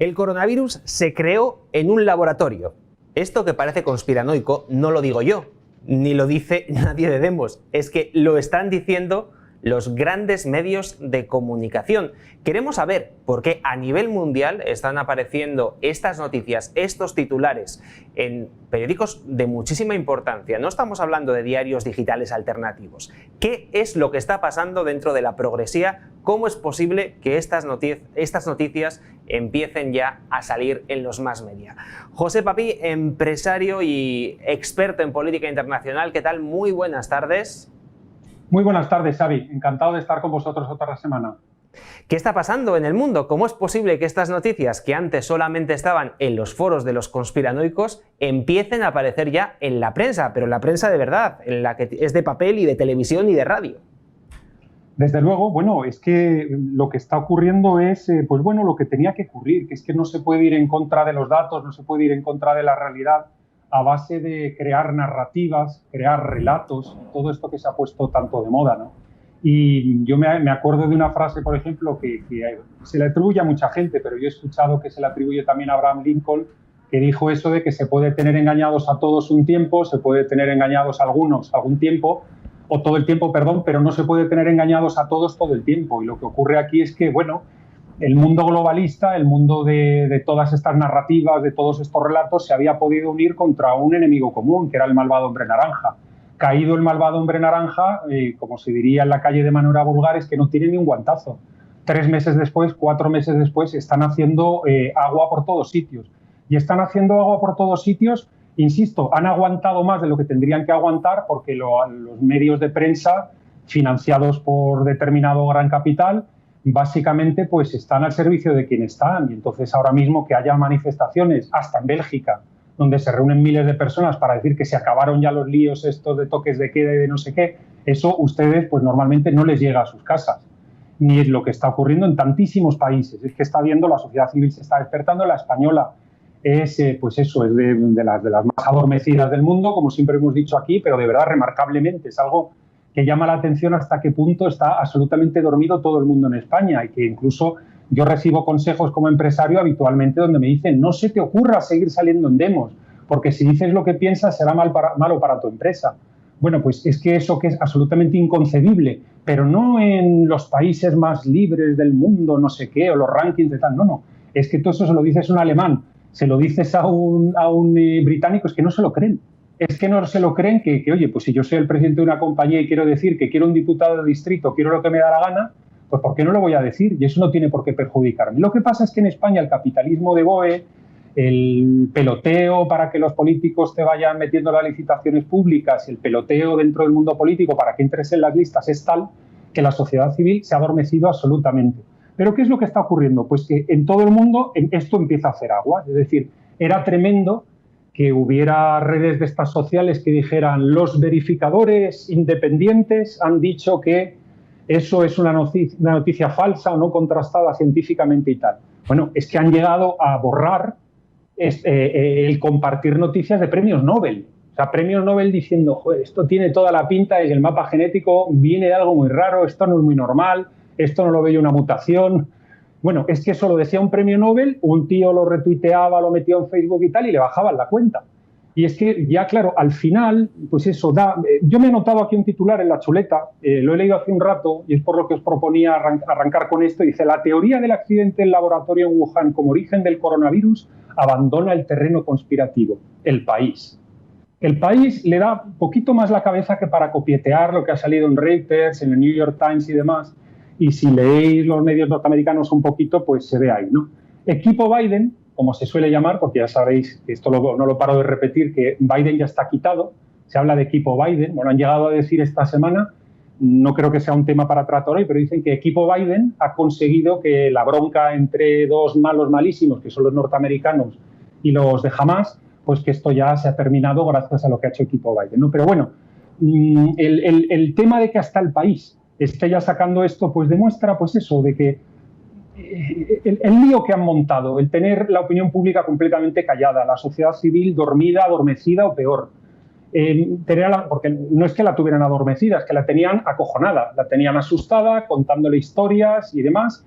El coronavirus se creó en un laboratorio. Esto que parece conspiranoico no lo digo yo, ni lo dice nadie de Demos. Es que lo están diciendo los grandes medios de comunicación. Queremos saber por qué a nivel mundial están apareciendo estas noticias, estos titulares en periódicos de muchísima importancia. No estamos hablando de diarios digitales alternativos. ¿Qué es lo que está pasando dentro de la progresía? ¿Cómo es posible que estas noticias empiecen ya a salir en los más media? José Papí, empresario y experto en política internacional, ¿qué tal? Muy buenas tardes. Muy buenas tardes, Xavi. Encantado de estar con vosotros otra semana. ¿Qué está pasando en el mundo? ¿Cómo es posible que estas noticias, que antes solamente estaban en los foros de los conspiranoicos, empiecen a aparecer ya en la prensa, pero en la prensa de verdad, en la que es de papel y de televisión y de radio? Desde luego, bueno, es que lo que está ocurriendo es, pues bueno, lo que tenía que ocurrir, que es que no se puede ir en contra de los datos, no se puede ir en contra de la realidad a base de crear narrativas, crear relatos, todo esto que se ha puesto tanto de moda, ¿no? Y yo me acuerdo de una frase, por ejemplo, que se le atribuye a mucha gente, pero yo he escuchado que se le atribuye también a Abraham Lincoln, que dijo eso de que se puede tener engañados a todos un tiempo, se puede tener engañados a algunos algún tiempo, o todo el tiempo, perdón, pero no se puede tener engañados a todos todo el tiempo. Y lo que ocurre aquí es que, bueno, el mundo globalista, el mundo de todas estas narrativas, de todos estos relatos, se había podido unir contra un enemigo común, que era el malvado hombre naranja. Caído el malvado hombre naranja, como se diría en la calle de manera vulgar, es que no tiene ni un guantazo. 3 meses después, 4 meses después, están haciendo agua por todos sitios. Y están haciendo agua por todos sitios, insisto, han aguantado más de lo que tendrían que aguantar porque los medios de prensa, financiados por determinado gran capital, básicamente pues están al servicio de quien están. Y entonces ahora mismo que haya manifestaciones, hasta en Bélgica, donde se reúnen miles de personas para decir que se acabaron ya los líos estos de toques de queda y de no sé qué, eso ustedes pues normalmente no les llega a sus casas. Ni es lo que está ocurriendo en tantísimos países. Es que está viendo, la sociedad civil se está despertando, la española es, pues eso, es de las más adormecidas del mundo, como siempre hemos dicho aquí, pero de verdad remarcablemente. Es algo que llama la atención hasta qué punto está absolutamente dormido todo el mundo en España y que incluso yo recibo consejos como empresario habitualmente donde me dicen no se te ocurra seguir saliendo en Demos, porque si dices lo que piensas será malo para tu empresa. Bueno, pues es que eso que es absolutamente inconcebible, pero no en los países más libres del mundo, no sé qué, o los rankings de tal, no. Es que todo eso se lo dices a un alemán, se lo dices a un británico, es que no se lo creen. Es que no se lo creen que, oye, pues si yo soy el presidente de una compañía y quiero decir que quiero un diputado de distrito, quiero lo que me da la gana, pues ¿por qué no lo voy a decir? Y eso no tiene por qué perjudicarme. Lo que pasa es que en España el capitalismo de BOE, el peloteo para que los políticos te vayan metiendo las licitaciones públicas, el peloteo dentro del mundo político para que entres en las listas es tal que la sociedad civil se ha adormecido absolutamente. ¿Pero qué es lo que está ocurriendo? Pues que en todo el mundo esto empieza a hacer agua. Es decir, era tremendo que hubiera redes de estas sociales que dijeran los verificadores independientes han dicho que eso es una noticia falsa o no contrastada científicamente y tal. Bueno, es que han llegado a borrar el compartir noticias de premios Nobel. O sea, premios Nobel diciendo, joder, esto tiene toda la pinta de que el mapa genético viene de algo muy raro, esto no es muy normal, esto no lo veo yo una mutación. Bueno, es que eso lo decía un premio Nobel, un tío lo retuiteaba, lo metía en Facebook y tal, y le bajaban la cuenta. Y es que ya, claro, al final, pues eso da... Yo me he notado aquí un titular en la chuleta, lo he leído hace un rato, y es por lo que os proponía arrancar con esto. Dice, la teoría del accidente del laboratorio en Wuhan como origen del coronavirus abandona el terreno conspirativo, el país. El país le da un poquito más la cabeza que para copietear lo que ha salido en Reuters, en el New York Times y demás. Y si leéis los medios norteamericanos un poquito, pues se ve ahí, ¿no? Equipo Biden, como se suele llamar, porque ya sabéis, esto no lo paro de repetir, que Biden ya está quitado, se habla de equipo Biden. Bueno, han llegado a decir esta semana, no creo que sea un tema para tratar hoy, pero dicen que equipo Biden ha conseguido que la bronca entre dos malos malísimos, que son los norteamericanos y los de Hamas, pues que esto ya se ha terminado gracias a lo que ha hecho equipo Biden, ¿no? Pero bueno, el tema de que hasta el país esté ya sacando esto, pues demuestra pues eso, de que el lío que han montado, el tener la opinión pública completamente callada, la sociedad civil dormida, adormecida o peor, porque no es que la tuvieran adormecida, es que la tenían acojonada, la tenían asustada, contándole historias y demás,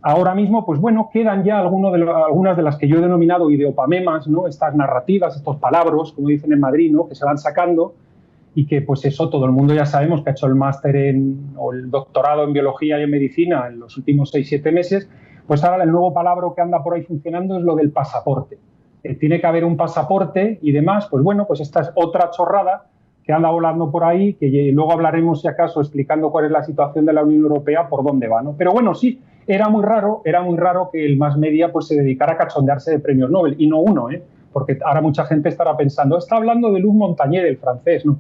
Ahora mismo, pues bueno, quedan ya algunas de las que yo he denominado ideopamemas, ¿no? Estas narrativas, estos palabras, como dicen en Madrid, ¿no? Que se van sacando y que, pues eso, todo el mundo ya sabemos que ha hecho el máster o el doctorado en biología y en medicina en los últimos 6-7 meses, pues ahora el nuevo palabra que anda por ahí funcionando es lo del pasaporte. Tiene que haber un pasaporte y demás, pues bueno, pues esta es otra chorrada que anda volando por ahí, que luego hablaremos, si acaso, explicando cuál es la situación de la Unión Europea, por dónde va, ¿no? Pero bueno, sí, era muy raro que el mass media pues se dedicara a cachondearse de premios Nobel, y no uno, porque ahora mucha gente estará pensando, está hablando de Luc Montagnier, del francés, ¿no?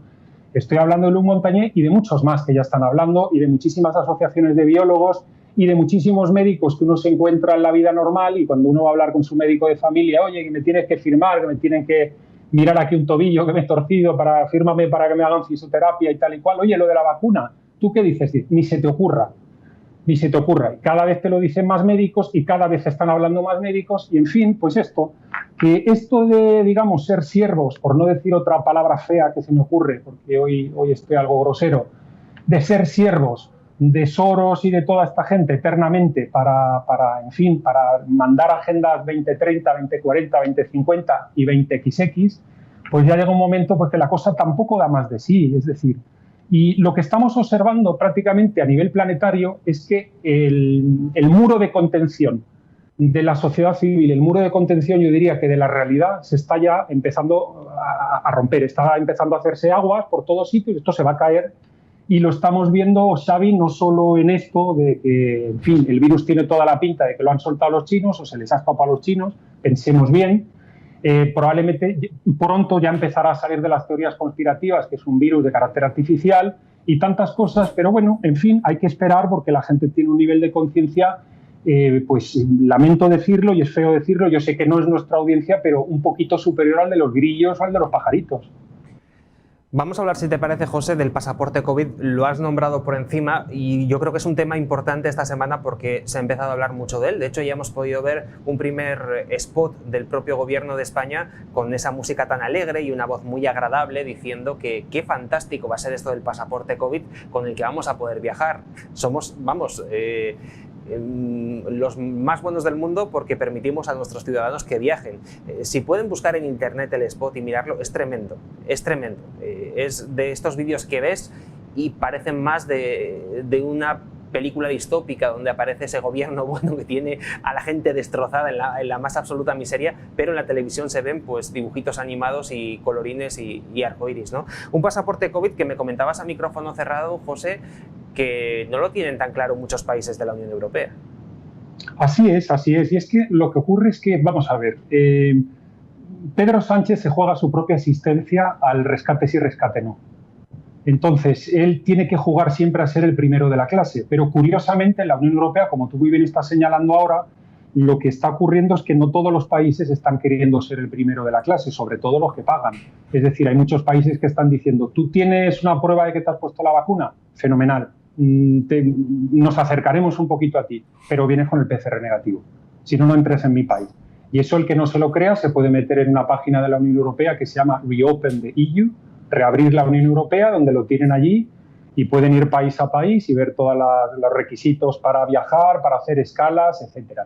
Estoy hablando de Luc Montagnier y de muchos más que ya están hablando, y de muchísimas asociaciones de biólogos y de muchísimos médicos que uno se encuentra en la vida normal, y cuando uno va a hablar con su médico de familia, oye, que me tienes que firmar, que me tienen que mirar aquí un tobillo que me he torcido, fírmame para que me hagan fisioterapia y tal y cual. Oye, lo de la vacuna, ¿tú qué dices? Ni se te ocurra. Ni se te ocurra. Cada vez te lo dicen más médicos y cada vez están hablando más médicos, y en fin, pues esto de, digamos, ser siervos, por no decir otra palabra fea que se me ocurre, porque hoy estoy algo grosero, de ser siervos de Soros y de toda esta gente eternamente para mandar agendas 2030, 2040, 2050 y 20XX, pues ya llega un momento pues que la cosa tampoco da más de sí, es decir, y lo que estamos observando prácticamente a nivel planetario es que el muro de contención de la sociedad civil, el muro de contención, yo diría que de la realidad, se está ya empezando a romper, está empezando a hacerse aguas por todos sitios, esto se va a caer. Y lo estamos viendo, Xavi, no solo en esto de que, en fin, el virus tiene toda la pinta de que lo han soltado los chinos o se les ha escapado a los chinos, pensemos bien, probablemente pronto ya empezará a salir de las teorías conspirativas, que es un virus de carácter artificial y tantas cosas, pero bueno, en fin, hay que esperar porque la gente tiene un nivel de conciencia, pues lamento decirlo y es feo decirlo, yo sé que no es nuestra audiencia, pero un poquito superior al de los grillos o al de los pajaritos. Vamos a hablar, si te parece, José, del pasaporte COVID. Lo has nombrado por encima y yo creo que es un tema importante esta semana porque se ha empezado a hablar mucho de él. De hecho, ya hemos podido ver un primer spot del propio gobierno de España con esa música tan alegre y una voz muy agradable diciendo que qué fantástico va a ser esto del pasaporte COVID con el que vamos a poder viajar. Somos, los más buenos del mundo porque permitimos a nuestros ciudadanos que viajen. Si pueden buscar en internet el spot y mirarlo, es tremendo, es tremendo. Es de estos vídeos que ves y parecen más de una película distópica donde aparece ese gobierno bueno que tiene a la gente destrozada en la más absoluta miseria, pero en la televisión se ven pues dibujitos animados y colorines y arcoiris, ¿no? Un pasaporte COVID que me comentabas a micrófono cerrado, José, que no lo tienen tan claro muchos países de la Unión Europea. Así es. Y es que lo que ocurre es que, vamos a ver, Pedro Sánchez se juega su propia existencia al rescate sí, rescate no. Entonces, él tiene que jugar siempre a ser el primero de la clase. Pero curiosamente, en la Unión Europea, como tú muy bien estás señalando ahora, lo que está ocurriendo es que no todos los países están queriendo ser el primero de la clase, sobre todo los que pagan. Es decir, hay muchos países que están diciendo, ¿tú tienes una prueba de que te has puesto la vacuna? Fenomenal. Nos acercaremos un poquito a ti, pero vienes con el PCR negativo. Si no, no entres en mi país. Y eso, el que no se lo crea, se puede meter en una página de la Unión Europea que se llama Reopen the EU, reabrir la Unión Europea, donde lo tienen allí y pueden ir país a país y ver todos los requisitos para viajar, para hacer escalas, etcétera.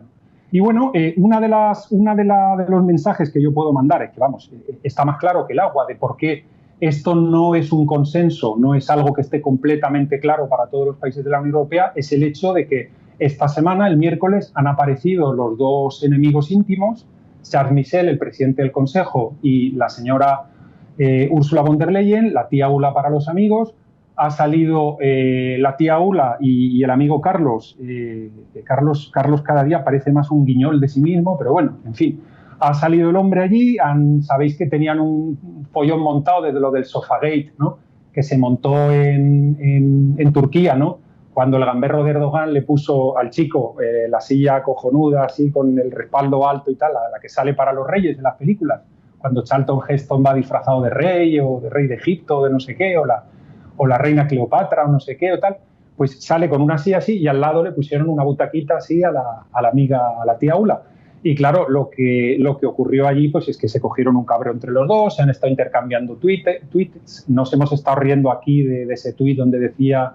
Y bueno, uno de los mensajes que yo puedo mandar es que, vamos, está más claro que el agua de por qué esto no es un consenso, no es algo que esté completamente claro para todos los países de la Unión Europea, es el hecho de que esta semana, el miércoles, han aparecido los dos enemigos íntimos, Charles Michel, el presidente del Consejo, y la señora Ursula von der Leyen, la tía Ula para los amigos. Ha salido la tía Ula y el amigo Carlos. Carlos cada día parece más un guiñol de sí mismo, pero bueno, en fin. Ha salido el hombre allí, sabéis que tenían un follón montado desde lo del Sofagate, ¿no? Que se montó en Turquía, ¿no? Cuando el gamberro de Erdogan le puso al chico la silla cojonuda, así con el respaldo alto y tal, la que sale para los reyes en las películas, cuando Charlton Heston va disfrazado de rey o de rey de Egipto, de no sé qué, o la reina Cleopatra o no sé qué o tal, pues sale con una silla así y al lado le pusieron una butaquita así a la amiga, a la tía Ula. Y claro, lo que ocurrió allí pues es que se cogieron un cabreo entre los dos, se han estado intercambiando tweets. Nos hemos estado riendo aquí de ese tuit donde decía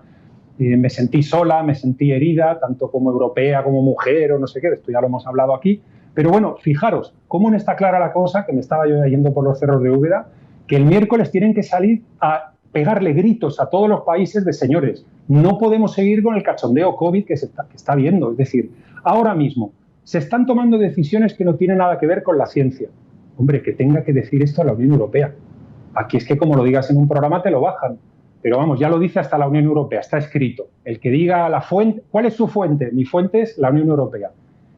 Me sentí sola, me sentí herida, tanto como europea, como mujer o no sé qué, esto ya lo hemos hablado aquí. Pero bueno, fijaros, cómo no está clara la cosa, que me estaba yo yendo por los cerros de Úbeda, que el miércoles tienen que salir a pegarle gritos a todos los países de señores. No podemos seguir con el cachondeo COVID que está viendo. Es decir, ahora mismo se están tomando decisiones que no tienen nada que ver con la ciencia. Hombre, que tenga que decir esto a la Unión Europea. Aquí es que como lo digas en un programa te lo bajan. Pero vamos, ya lo dice hasta la Unión Europea, está escrito. El que diga la fuente, ¿cuál es su fuente? Mi fuente es la Unión Europea.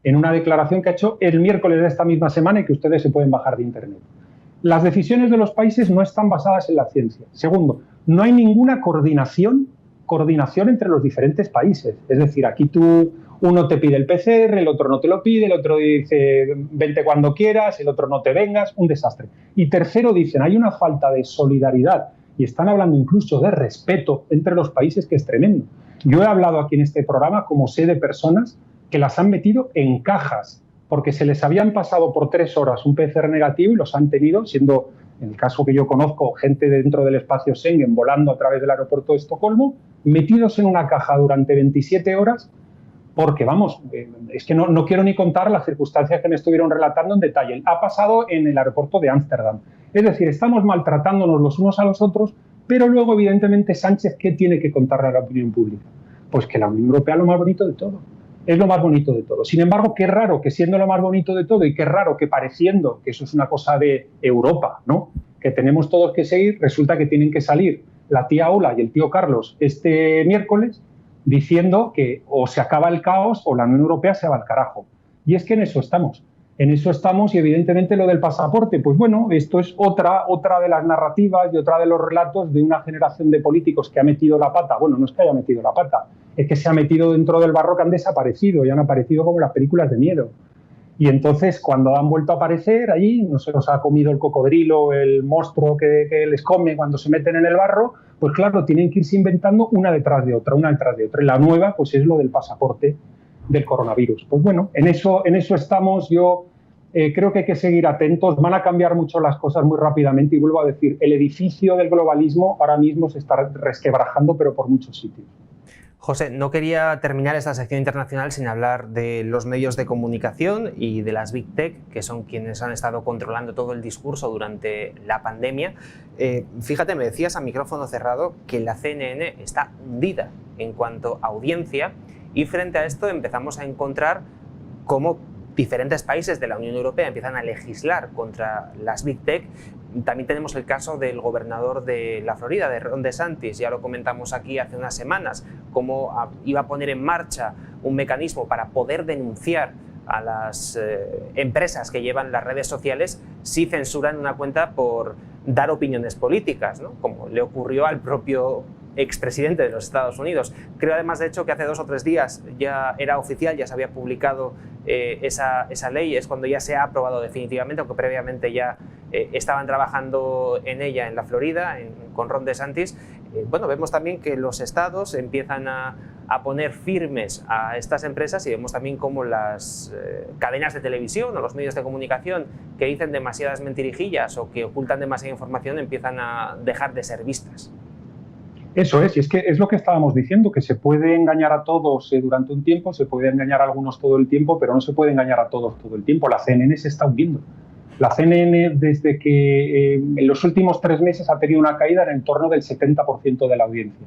En una declaración que ha hecho el miércoles de esta misma semana y que ustedes se pueden bajar de internet. Las decisiones de los países no están basadas en la ciencia. Segundo, no hay ninguna coordinación entre los diferentes países. Es decir, aquí uno te pide el PCR, el otro no te lo pide, el otro dice vente cuando quieras, el otro no te vengas, un desastre. Y tercero, dicen, hay una falta de solidaridad y están hablando incluso de respeto entre los países que es tremendo. Yo he hablado aquí en este programa como sé de personas que las han metido en cajas porque se les habían pasado por 3 horas un PCR negativo y los han tenido, siendo, en el caso que yo conozco, gente dentro del espacio Schengen volando a través del aeropuerto de Estocolmo, metidos en una caja durante 27 horas porque, vamos, es que no quiero ni contar las circunstancias que me estuvieron relatando en detalle. Ha pasado en el aeropuerto de Ámsterdam. Es decir, estamos maltratándonos los unos a los otros, pero luego, evidentemente, Sánchez, ¿qué tiene que contarle a la opinión pública? Pues que la Unión Europea es lo más bonito de todo. Es lo más bonito de todo. Sin embargo, qué raro que siendo lo más bonito de todo y qué raro que pareciendo que eso es una cosa de Europa, ¿no? Que tenemos todos que seguir, resulta que tienen que salir la tía Ola y el tío Carlos este miércoles diciendo que o se acaba el caos o la Unión Europea se va al carajo. Y es que en eso estamos. En eso estamos y evidentemente lo del pasaporte, pues bueno, esto es otra de las narrativas y otra de los relatos de una generación de políticos que ha metido la pata. Bueno, no es que haya metido la pata, es que se ha metido dentro del barro que han desaparecido y han aparecido como las películas de miedo. Y entonces cuando han vuelto a aparecer allí, no se los ha comido el cocodrilo, el monstruo que les come cuando se meten en el barro, pues claro, tienen que irse inventando una detrás de otra. Y la nueva pues es lo del pasaporte del coronavirus. Pues bueno, en eso estamos. Yo creo que hay que seguir atentos. Van a cambiar mucho las cosas muy rápidamente y vuelvo a decir, el edificio del globalismo ahora mismo se está resquebrajando, pero por muchos sitios. José, no quería terminar esta sección internacional sin hablar de los medios de comunicación y de las Big Tech, que son quienes han estado controlando todo el discurso durante la pandemia. Fíjate, me decías a micrófono cerrado que la CNN está hundida en cuanto a audiencia y frente a esto empezamos a encontrar cómo diferentes países de la Unión Europea empiezan a legislar contra las Big Tech. También tenemos el caso del gobernador de la Florida, de Ron DeSantis, ya lo comentamos aquí hace unas semanas, cómo iba a poner en marcha un mecanismo para poder denunciar a las empresas que llevan las redes sociales si censuran una cuenta por dar opiniones políticas, ¿no? Como le ocurrió al propio expresidente de los Estados Unidos. Creo además, de hecho, que hace 2 o 3 días ya era oficial, ya se había publicado esa ley, es cuando ya se ha aprobado definitivamente, aunque previamente ya estaban trabajando en ella en la Florida, con Ron DeSantis. Bueno, vemos también que los estados empiezan a poner firmes a estas empresas y vemos también cómo las cadenas de televisión o los medios de comunicación que dicen demasiadas mentirijillas o que ocultan demasiada información empiezan a dejar de ser vistas. Eso es, y es que es lo que estábamos diciendo, que se puede engañar a todos durante un tiempo, se puede engañar a algunos todo el tiempo, pero no se puede engañar a todos todo el tiempo. La CNN se está hundiendo. La CNN, desde que en los últimos 3 meses ha tenido una caída en torno del 70% de la audiencia.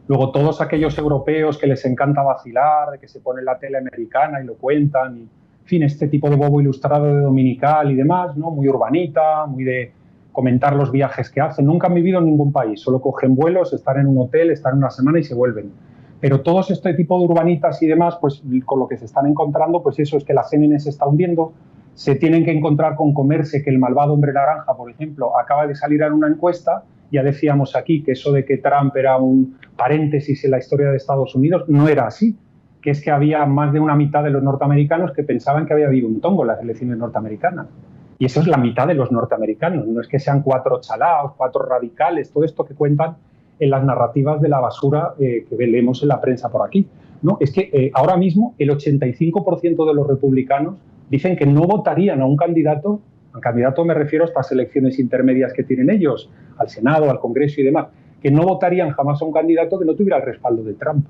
Luego, todos aquellos europeos que les encanta vacilar, de que se pone la tele americana y lo cuentan, y, en fin, este tipo de bobo ilustrado de dominical y demás, ¿no? Muy urbanita, muy de comentar los viajes que hacen. Nunca han vivido en ningún país, solo cogen vuelos, están en un hotel, están una semana y se vuelven. Pero todos este tipo de urbanitas y demás, pues con lo que se están encontrando, pues eso es que la CNN se está hundiendo. Se tienen que encontrar con comerse que el malvado hombre naranja, por ejemplo, acaba de salir en una encuesta. Ya decíamos aquí que eso de que Trump era un paréntesis en la historia de Estados Unidos no era así, que es que había más de una mitad de los norteamericanos que pensaban que había habido un tongo en las elecciones norteamericanas. Y eso es la mitad de los norteamericanos, no es que sean 4 chalaos, 4 radicales, todo esto que cuentan en las narrativas de la basura que leemos en la prensa por aquí, ¿no? Es que ahora mismo el 85% de los republicanos dicen que no votarían a un candidato me refiero a estas elecciones intermedias que tienen ellos, al Senado, al Congreso y demás, que no votarían jamás a un candidato que no tuviera el respaldo de Trump.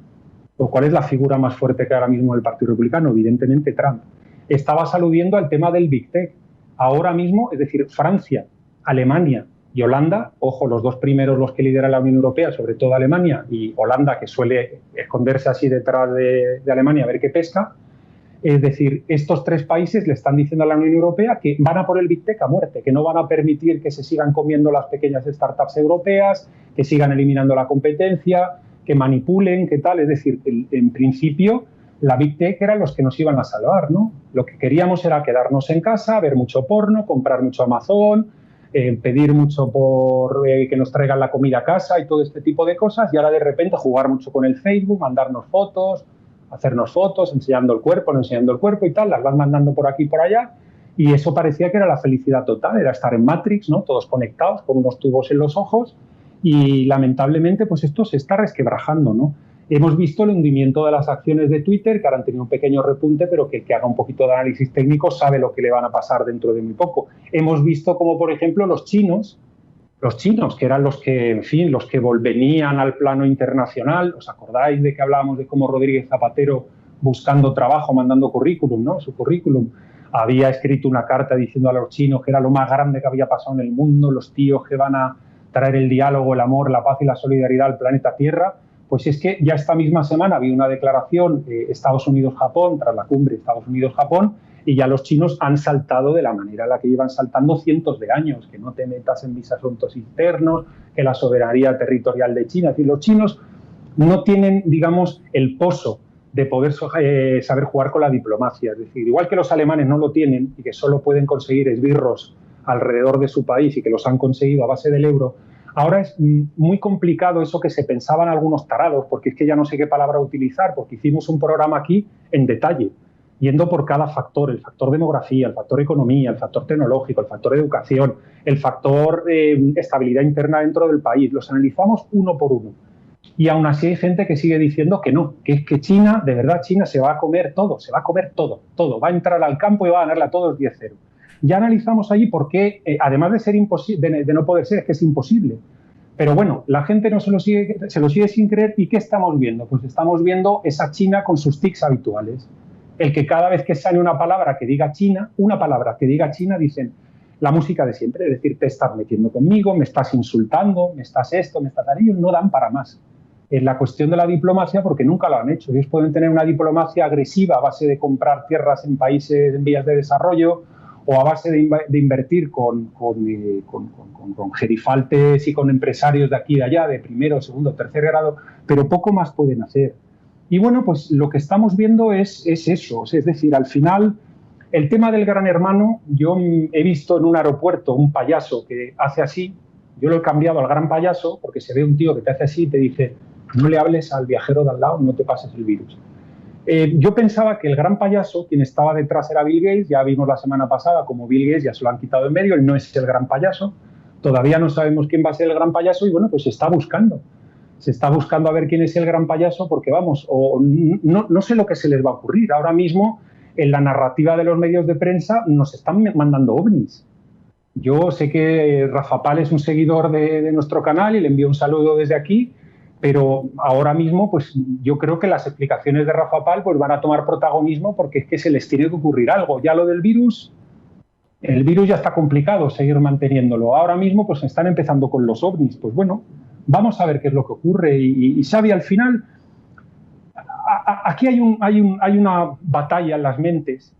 Lo cual es la figura más fuerte que ahora mismo el Partido Republicano, evidentemente Trump. Estabas aludiendo al tema del Big Tech. Ahora mismo, es decir, Francia, Alemania y Holanda, ojo, los dos primeros los que lideran la Unión Europea, sobre todo Alemania, y Holanda, que suele esconderse así detrás de Alemania a ver qué pesca. Es decir, estos tres países le están diciendo a la Unión Europea que van a por el Big Tech a muerte, que no van a permitir que se sigan comiendo las pequeñas startups europeas, que sigan eliminando la competencia, que manipulen, que tal. Es decir, en principio, la Big Tech eran los que nos iban a salvar, ¿no? Lo que queríamos era quedarnos en casa, ver mucho porno, comprar mucho Amazon, pedir mucho por que nos traigan la comida a casa y todo este tipo de cosas, y ahora de repente jugar mucho con el Facebook, mandarnos fotos, hacernos fotos, enseñando el cuerpo, no enseñando el cuerpo y tal, las van mandando por aquí y por allá, y eso parecía que era la felicidad total, era estar en Matrix, ¿no? Todos conectados con unos tubos en los ojos, y lamentablemente pues esto se está resquebrajando, ¿no? Hemos visto el hundimiento de las acciones de Twitter, que ahora han tenido un pequeño repunte, pero que el que haga un poquito de análisis técnico sabe lo que le van a pasar dentro de muy poco. Hemos visto como, por ejemplo, los chinos, que eran los que, en fin, los que venían al plano internacional. ¿Os acordáis de que hablábamos de cómo Rodríguez Zapatero, buscando trabajo, mandando currículum, ¿no? Su currículum, había escrito una carta diciendo a los chinos que era lo más grande que había pasado en el mundo, los tíos que van a traer el diálogo, el amor, la paz y la solidaridad al planeta Tierra? Pues es que ya esta misma semana había una declaración Estados Unidos-Japón, tras la cumbre Estados Unidos-Japón, y ya los chinos han saltado de la manera en la que llevan saltando cientos de años, que no te metas en mis asuntos internos, que la soberanía territorial de China. Es decir, los chinos no tienen, digamos, el pozo de poder saber jugar con la diplomacia. Es decir, igual que los alemanes no lo tienen y que solo pueden conseguir esbirros alrededor de su país y que los han conseguido a base del euro, ahora es muy complicado eso que se pensaban algunos tarados, porque es que ya no sé qué palabra utilizar, porque hicimos un programa aquí en detalle, yendo por cada factor, el factor demografía, el factor economía, el factor tecnológico, el factor educación, el factor estabilidad interna dentro del país. Los analizamos uno por uno. Y aún así hay gente que sigue diciendo que no, que es que China, de verdad, China se va a comer todo, todo. Va a entrar al campo y va a ganarle a todos 10-0. Ya analizamos allí por qué, además de ser imposible, de no poder ser, es que es imposible. Pero bueno, la gente no se lo sigue sin creer. ¿Y qué estamos viendo? Pues estamos viendo esa China con sus tics habituales. El que cada vez que sale una palabra que diga China, dicen la música de siempre. Es decir, te estás metiendo conmigo, me estás insultando, me estás esto, me estás aquello. No dan para más. En la cuestión de la diplomacia, porque nunca lo han hecho. Ellos pueden tener una diplomacia agresiva a base de comprar tierras en países en vías de desarrollo, o a base de invertir con gerifaltes y con empresarios de aquí y de allá, de primero, segundo, tercer grado, pero poco más pueden hacer. Y bueno, pues lo que estamos viendo es eso. Es decir, al final, el tema del gran hermano, yo he visto en un aeropuerto un payaso que hace así, yo lo he cambiado al gran payaso, porque se ve un tío que te hace así y te dice, no le hables al viajero de al lado, no te pases el virus. Yo pensaba que el gran payaso, quien estaba detrás era Bill Gates. Ya vimos la semana pasada como Bill Gates ya se lo han quitado en medio, él no es el gran payaso, todavía no sabemos quién va a ser el gran payaso y bueno, pues se está buscando a ver quién es el gran payaso, porque vamos, no sé lo que se les va a ocurrir. Ahora mismo en la narrativa de los medios de prensa nos están mandando ovnis. Yo sé que Rafa Pal es un seguidor de nuestro canal y le envío un saludo desde aquí, pero ahora mismo pues yo creo que las explicaciones de Rafa Pal pues van a tomar protagonismo, porque es que se les tiene que ocurrir algo. Ya lo del virus, el virus ya está complicado seguir manteniéndolo. Ahora mismo pues están empezando con los ovnis. Pues bueno, vamos a ver qué es lo que ocurre. Y Xavi, al final, aquí hay una batalla en las mentes.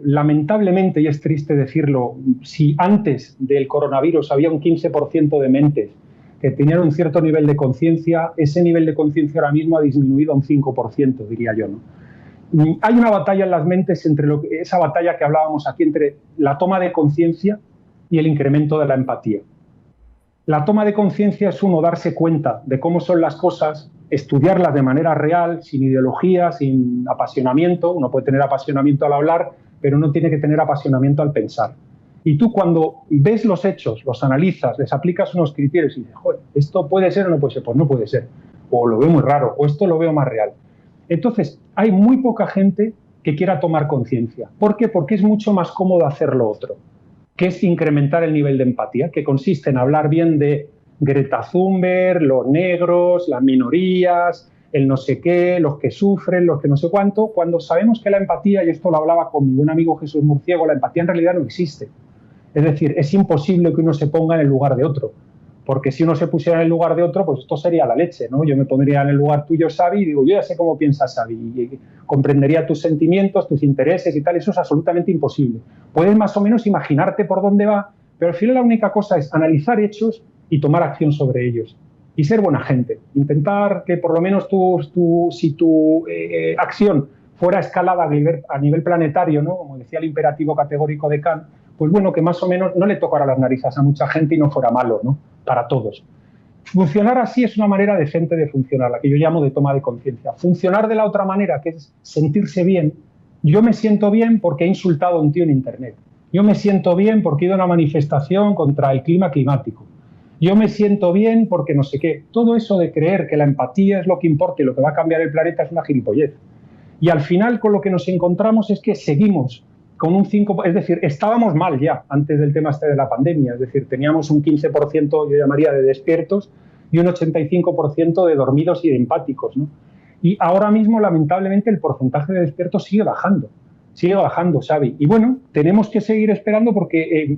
Lamentablemente, y es triste decirlo, si antes del coronavirus había un 15% de mentes que tenían un cierto nivel de conciencia, ese nivel de conciencia ahora mismo ha disminuido a un 5%, diría yo, ¿no? Hay una batalla en las mentes, esa batalla que hablábamos aquí, entre la toma de conciencia y el incremento de la empatía. La toma de conciencia es darse cuenta de cómo son las cosas, estudiarlas de manera real, sin ideología, sin apasionamiento. Uno puede tener apasionamiento al hablar, pero no tiene que tener apasionamiento al pensar. Y tú, cuando ves los hechos, los analizas, les aplicas unos criterios y dices, joder, ¿esto puede ser o no puede ser? Pues no puede ser. O lo veo muy raro, o esto lo veo más real. Entonces, hay muy poca gente que quiera tomar conciencia. ¿Por qué? Porque es mucho más cómodo hacer lo otro, que es incrementar el nivel de empatía, que consiste en hablar bien de Greta Thunberg, los negros, las minorías, el no sé qué, los que sufren, los que no sé cuánto, cuando sabemos que la empatía, y esto lo hablaba con mi buen amigo Jesús Murciego, la empatía en realidad no existe. Es decir, es imposible que uno se ponga en el lugar de otro, porque si uno se pusiera en el lugar de otro, pues esto sería la leche, ¿no? Yo me pondría en el lugar tuyo, Xavi, y digo, yo ya sé cómo piensas, Xavi, y comprendería tus sentimientos, tus intereses y tal, eso es absolutamente imposible. Puedes más o menos imaginarte por dónde va, pero al final la única cosa es analizar hechos y tomar acción sobre ellos. Y ser buena gente. Intentar que por lo menos si tu acción fuera escalada a nivel planetario, ¿no? Como decía el imperativo categórico de Kant, pues bueno, que más o menos no le tocara las narices a mucha gente y no fuera malo, ¿no? Para todos. Funcionar así es una manera decente de funcionar, la que yo llamo de toma de conciencia. Funcionar de la otra manera, que es sentirse bien. Yo me siento bien porque he insultado a un tío en Internet. Yo me siento bien porque he ido a una manifestación contra el clima climático. Yo me siento bien porque no sé qué. Todo eso de creer que la empatía es lo que importa y lo que va a cambiar el planeta es una gilipollez. Y al final con lo que nos encontramos es que seguimos con un 5%, es decir, estábamos mal ya antes del tema de la pandemia, es decir, teníamos un 15%, yo llamaría, de despiertos y un 85% de dormidos y de empáticos, ¿no? Y ahora mismo, lamentablemente, el porcentaje de despiertos sigue bajando, Xavi. Y bueno, tenemos que seguir esperando porque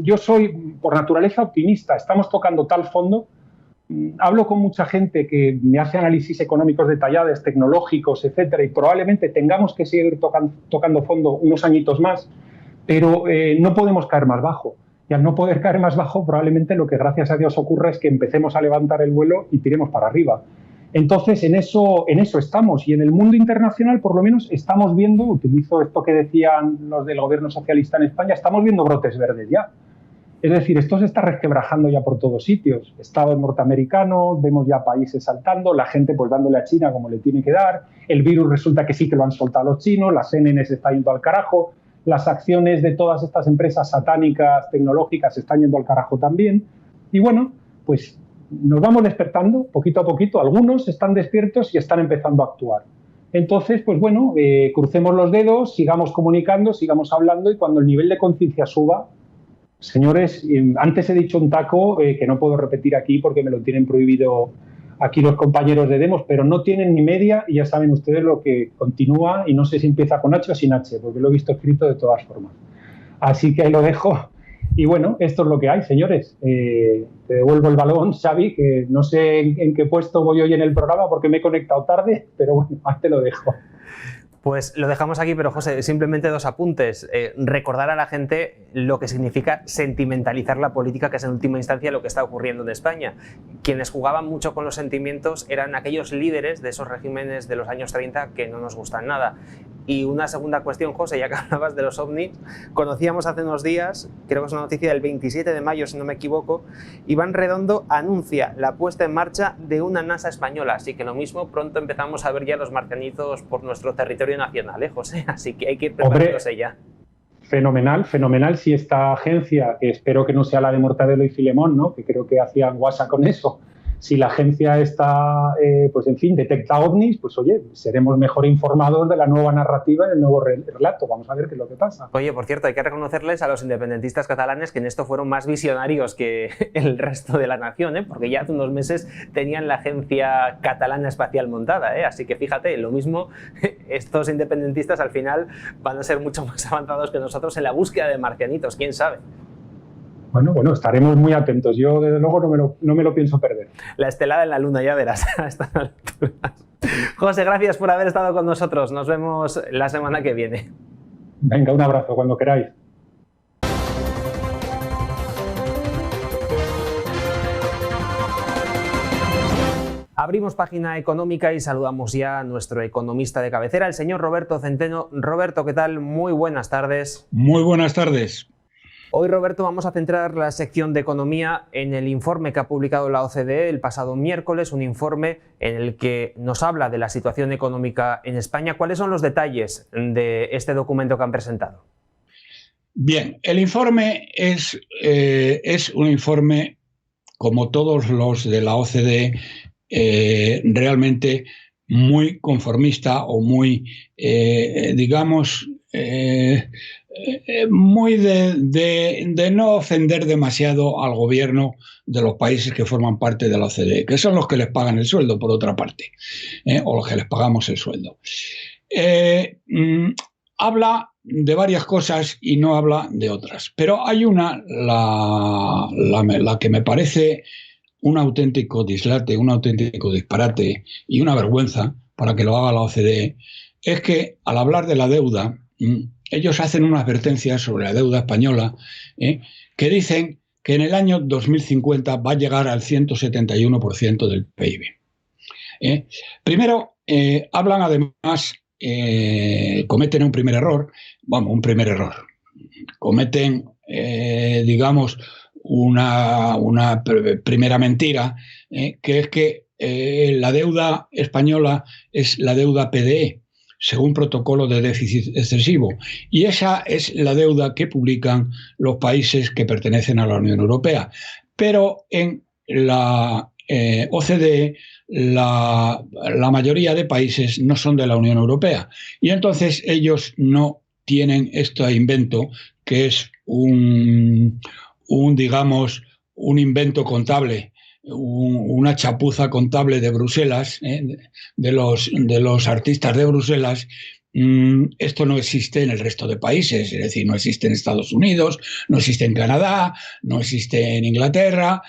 yo soy, por naturaleza, optimista. Estamos tocando tal fondo. Hablo con mucha gente que me hace análisis económicos detallados, tecnológicos, etcétera, y probablemente tengamos que seguir tocando fondo unos añitos más, pero no podemos caer más bajo. Y al no poder caer más bajo, probablemente lo que gracias a Dios ocurra es que empecemos a levantar el vuelo y tiremos para arriba. Entonces, en eso estamos. Y en el mundo internacional, por lo menos, estamos viendo, utilizo esto que decían los del gobierno socialista en España, estamos viendo brotes verdes ya. Es decir, esto se está resquebrajando ya por todos sitios. Estados norteamericanos, vemos ya países saltando, la gente pues dándole a China como le tiene que dar. El virus resulta que sí que lo han soltado los chinos, la CNN se está yendo al carajo, las acciones de todas estas empresas satánicas tecnológicas se están yendo al carajo también. Y bueno, pues nos vamos despertando poquito a poquito. Algunos están despiertos y están empezando a actuar. Entonces, pues bueno, crucemos los dedos, sigamos comunicando, sigamos hablando y cuando el nivel de conciencia suba, señores, antes he dicho un taco que no puedo repetir aquí porque me lo tienen prohibido aquí los compañeros de Demos, pero no tienen ni media y ya saben ustedes lo que continúa y no sé si empieza con H o sin H, porque lo he visto escrito de todas formas. Así que ahí lo dejo. Y bueno, esto es lo que hay, señores. Te devuelvo el balón, Xavi, que no sé en qué puesto voy hoy en el programa porque me he conectado tarde, pero bueno, ahí te lo dejo. Pues lo dejamos aquí, pero José, simplemente dos apuntes. Recordar a la gente lo que significa sentimentalizar la política, que es en última instancia lo que está ocurriendo en España. Quienes jugaban mucho con los sentimientos eran aquellos líderes de esos regímenes de los años 30 que no nos gustan nada. Y una segunda cuestión, José, ya que hablabas de los ovnis, conocíamos hace unos días, creo que es una noticia del 27 de mayo, si no me equivoco, Iván Redondo anuncia la puesta en marcha de una NASA española, así que lo mismo, pronto empezamos a ver ya los marcianitos por nuestro territorio nacional, José, así que hay que ir preparándose ya. Fenomenal, fenomenal. Si esta agencia, que espero que no sea la de Mortadelo y Filemón, ¿no? Que creo que hacían guasa con eso, si la agencia está, pues en fin, detecta ovnis, pues oye, seremos mejor informados de la nueva narrativa y del nuevo relato. Vamos a ver qué es lo que pasa. Oye, por cierto, hay que reconocerles a los independentistas catalanes que en esto fueron más visionarios que el resto de la nación, porque ya hace unos meses tenían la Agencia Catalana Espacial montada, así que fíjate, lo mismo, estos independentistas al final van a ser mucho más avanzados que nosotros en la búsqueda de marcianitos, quién sabe. Bueno, estaremos muy atentos. Yo, desde luego, no me lo pienso perder. La estelada en la luna, ya verás, a estas alturas. José, gracias por haber estado con nosotros. Nos vemos la semana que viene. Venga, un abrazo, cuando queráis. Abrimos página económica y saludamos ya a nuestro economista de cabecera, el señor Roberto Centeno. Roberto, ¿qué tal? Muy buenas tardes. Muy buenas tardes. Hoy, Roberto, vamos a centrar la sección de economía en el informe que ha publicado la OCDE el pasado miércoles, un informe en el que nos habla de la situación económica en España. ¿Cuáles son los detalles de este documento que han presentado? Bien, el informe es un informe, como todos los de la OCDE, realmente muy conformista o muy, digamos, muy de no ofender demasiado al gobierno de los países que forman parte de la OCDE, que son los que les pagan el sueldo, por otra parte, o los que les pagamos el sueldo. Habla de varias cosas y no habla de otras, pero hay una, la que me parece un auténtico dislate, un auténtico disparate y una vergüenza para que lo haga la OCDE, es que al hablar de la deuda, ellos hacen una advertencia sobre la deuda española, que dicen que en el año 2050 va a llegar al 171% del PIB. Primero, hablan además, cometen un primer error, cometen, digamos, una primera mentira, que es que la deuda española es la deuda PDE, según protocolo de déficit excesivo, y esa es la deuda que publican los países que pertenecen a la Unión Europea. Pero en la OCDE la mayoría de países no son de la Unión Europea, y entonces ellos no tienen este invento, que es digamos, un invento contable, una chapuza contable de Bruselas, de los artistas de Bruselas. Esto no existe en el resto de países, es decir, no existe en Estados Unidos, no existe en Canadá, no existe en Inglaterra,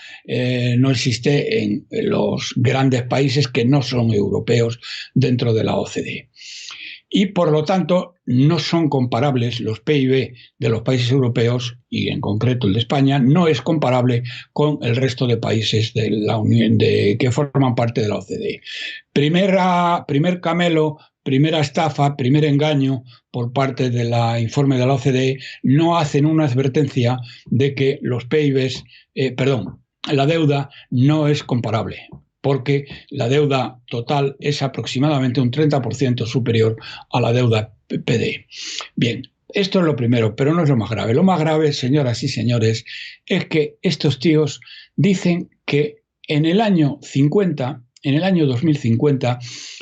no existe en los grandes países que no son europeos dentro de la OCDE. Y por lo tanto no son comparables los PIB de los países europeos, y en concreto el de España no es comparable con el resto de países de la Unión que forman parte de la OCDE. Primer camelo, primera estafa, primer engaño por parte del informe de la OCDE. No hacen una advertencia de que los PIBs, la deuda no es comparable, porque la deuda total es aproximadamente un 30% superior a la deuda PDE. Bien, esto es lo primero, pero no es lo más grave. Lo más grave, señoras y señores, es que estos tíos dicen que en el año 2050,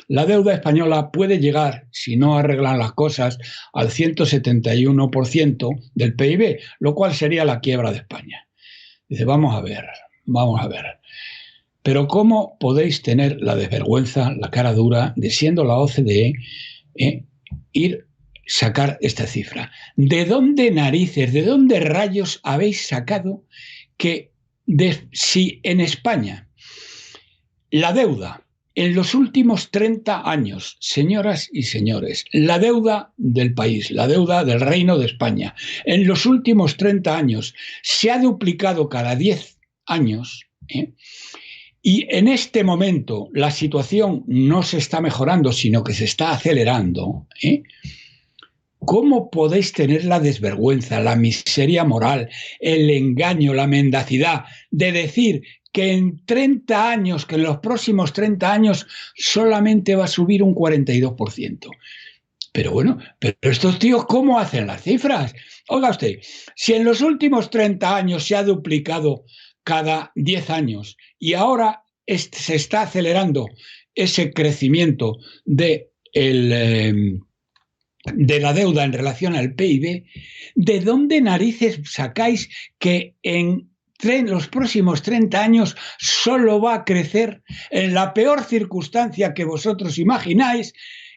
la deuda española puede llegar, si no arreglan las cosas, al 171% del PIB, lo cual sería la quiebra de España. Dice, vamos a ver. Pero ¿cómo podéis tener la desvergüenza, la cara dura, de siendo la OCDE, sacar esta cifra? ¿De dónde narices, de dónde rayos habéis sacado que si en España la deuda en los últimos 30 años, señoras y señores, la deuda del país, la deuda del Reino de España, en los últimos 30 años se ha duplicado cada 10 años, y en este momento la situación no se está mejorando, sino que se está acelerando, ¿cómo podéis tener la desvergüenza, la miseria moral, el engaño, la mendacidad de decir que en 30 años, que en los próximos 30 años solamente va a subir un 42%? Pero bueno, pero estos tíos, ¿cómo hacen las cifras? Oiga usted, si en los últimos 30 años se ha duplicado cada 10 años y ahora se está acelerando ese crecimiento de la deuda en relación al PIB, ¿de dónde narices sacáis que en los próximos 30 años solo va a crecer, en la peor circunstancia que vosotros imagináis,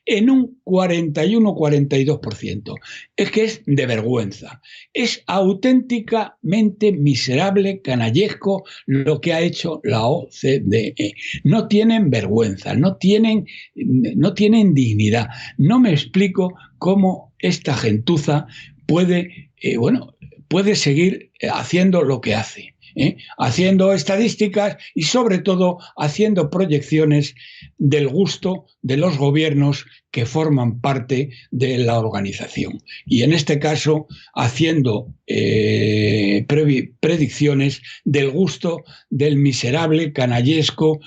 en un 41-42%? Es que es de vergüenza. Es auténticamente miserable, canallesco lo que ha hecho la OCDE. No tienen vergüenza, no tienen dignidad. No me explico cómo esta gentuza puede seguir haciendo lo que hace. Haciendo estadísticas y sobre todo haciendo proyecciones del gusto de los gobiernos que forman parte de la organización, y en este caso haciendo predicciones del gusto del miserable, canallesco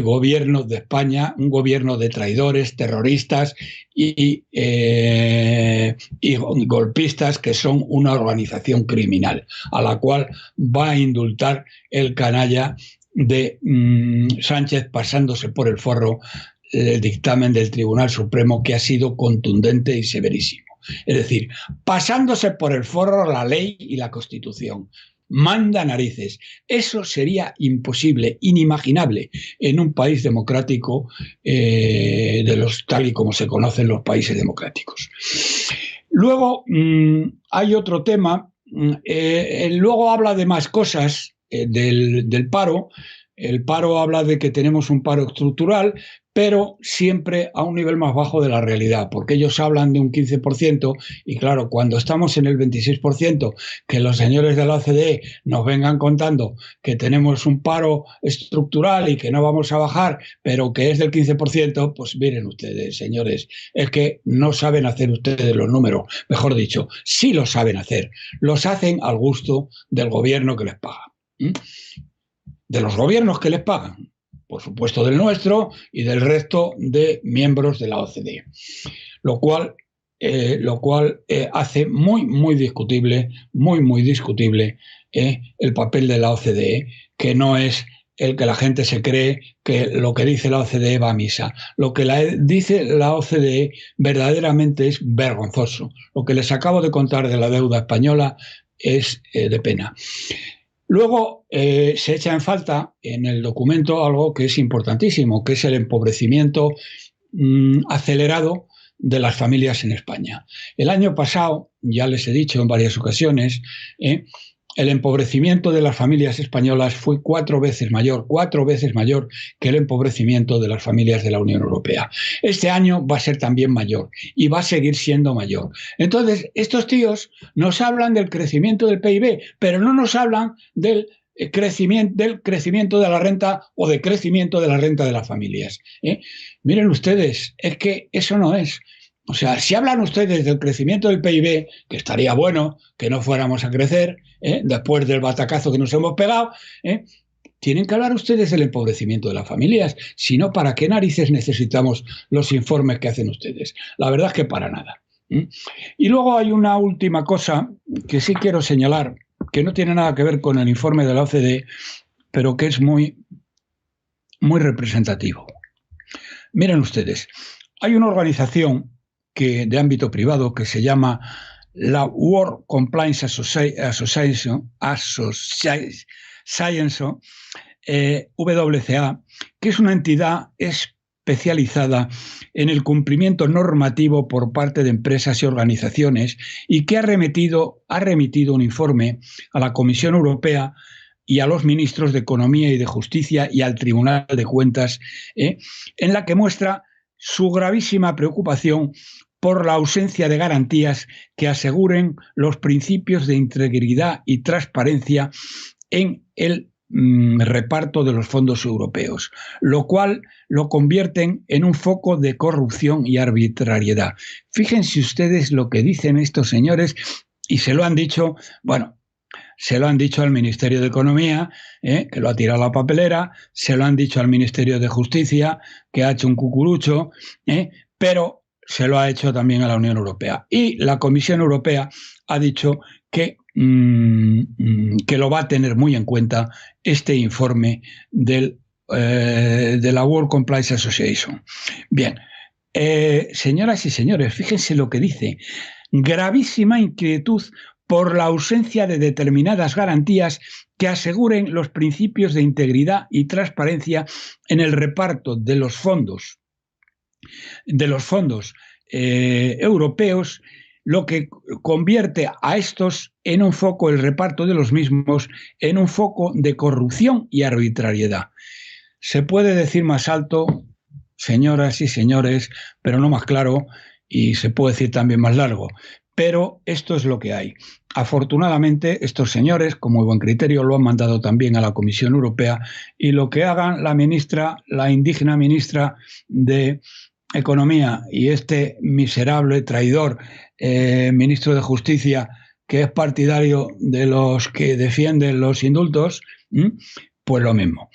gobierno de España, un gobierno de traidores, terroristas y golpistas, que son una organización criminal a la cual va a indultar el canalla de Sánchez, pasándose por el forro el dictamen del Tribunal Supremo, que ha sido contundente y severísimo. Es decir, pasándose por el forro la ley y la Constitución. Manda narices. Eso sería imposible, inimaginable en un país democrático tal y como se conocen los países democráticos. Luego hay otro tema. Luego habla de más cosas del paro. El paro habla de que tenemos un paro estructural, pero siempre a un nivel más bajo de la realidad, porque ellos hablan de un 15% y claro, cuando estamos en el 26%, que los señores de la OCDE nos vengan contando que tenemos un paro estructural y que no vamos a bajar, pero que es del 15%, pues miren ustedes, señores, es que no saben hacer ustedes los números, mejor dicho, sí lo saben hacer, los hacen al gusto del gobierno que les paga. De los gobiernos que les pagan, por supuesto del nuestro y del resto de miembros de la OCDE, lo cual hace muy discutible el papel de la OCDE, que no es el que la gente se cree que lo que dice la OCDE va a misa. Lo que dice la OCDE verdaderamente es vergonzoso. Lo que les acabo de contar de la deuda española es de pena. Luego se echa en falta en el documento algo que es importantísimo, que es el empobrecimiento acelerado de las familias en España. El año pasado, ya les he dicho en varias ocasiones, el empobrecimiento de las familias españolas fue 4 veces mayor que el empobrecimiento de las familias de la Unión Europea. Este año va a ser también mayor y va a seguir siendo mayor. Entonces, estos tíos nos hablan del crecimiento del PIB, pero no nos hablan del crecimiento de la renta o de crecimiento de la renta de las familias. Miren ustedes, es que eso no es. O sea, si hablan ustedes del crecimiento del PIB, que estaría bueno que no fuéramos a crecer, después del batacazo que nos hemos pegado, tienen que hablar ustedes del empobrecimiento de las familias. Si no, ¿para qué narices necesitamos los informes que hacen ustedes? La verdad es que para nada. Y luego hay una última cosa que sí quiero señalar, que no tiene nada que ver con el informe de la OCDE, pero que es muy representativo. Miren ustedes, hay una organización de ámbito privado que se llama la World Compliance Association, WCA, que es una entidad especializada en el cumplimiento normativo por parte de empresas y organizaciones y que ha remitido un informe a la Comisión Europea y a los ministros de Economía y de Justicia y al Tribunal de Cuentas, en la que muestra su gravísima preocupación por la ausencia de garantías que aseguren los principios de integridad y transparencia en el reparto de los fondos europeos, lo cual lo convierten en un foco de corrupción y arbitrariedad. Fíjense ustedes lo que dicen estos señores y se lo han dicho, se lo han dicho al Ministerio de Economía, que lo ha tirado a la papelera, se lo han dicho al Ministerio de Justicia, que ha hecho un cucurucho, pero se lo ha hecho también a la Unión Europea. Y la Comisión Europea ha dicho que lo va a tener muy en cuenta este informe de la World Compliance Association. Bien, señoras y señores, fíjense lo que dice. Gravísima inquietud por la ausencia de determinadas garantías que aseguren los principios de integridad y transparencia en el reparto de los fondos europeos, lo que convierte a estos en un foco, el reparto de los mismos, en un foco de corrupción y arbitrariedad. Se puede decir más alto, señoras y señores, pero no más claro, y se puede decir también más largo. Pero esto es lo que hay. Afortunadamente, estos señores, con muy buen criterio, lo han mandado también a la Comisión Europea y lo que hagan la indigna ministra de Economía y este miserable traidor ministro de Justicia, que es partidario de los que defienden los indultos, pues lo mismo.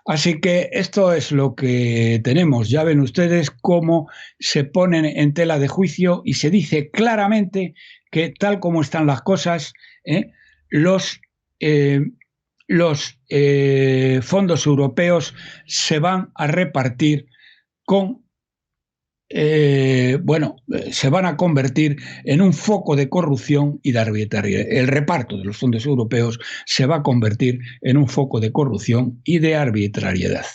Así que esto es lo que tenemos. Ya ven ustedes cómo se ponen en tela de juicio y se dice claramente que tal como están las cosas, los fondos europeos se van a repartir con se van a convertir en un foco de corrupción y de arbitrariedad. El reparto de los fondos europeos se va a convertir en un foco de corrupción y de arbitrariedad.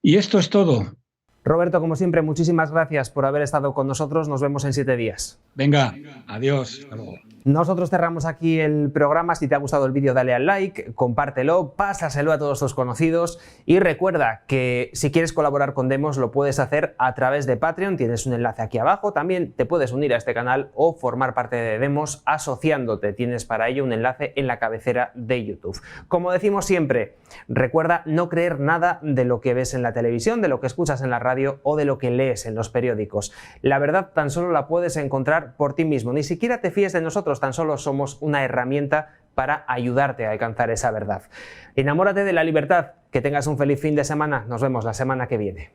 Y esto es todo. Roberto, como siempre, muchísimas gracias por haber estado con nosotros. Nos vemos en 7 días. Venga, adiós. Hasta luego. Nosotros cerramos aquí el programa. Si te ha gustado el vídeo, dale al like, compártelo, pásaselo a todos tus conocidos y recuerda que si quieres colaborar con Demos lo puedes hacer a través de Patreon. Tienes un enlace aquí abajo. También te puedes unir a este canal o formar parte de Demos asociándote. Tienes para ello un enlace en la cabecera de YouTube. Como decimos siempre, recuerda no creer nada de lo que ves en la televisión, de lo que escuchas en la radio o de lo que lees en los periódicos. La verdad tan solo la puedes encontrar por ti mismo. Ni siquiera te fíes de nosotros. Tan solo somos una herramienta para ayudarte a alcanzar esa verdad. Enamórate de la libertad, que tengas un feliz fin de semana, nos vemos la semana que viene.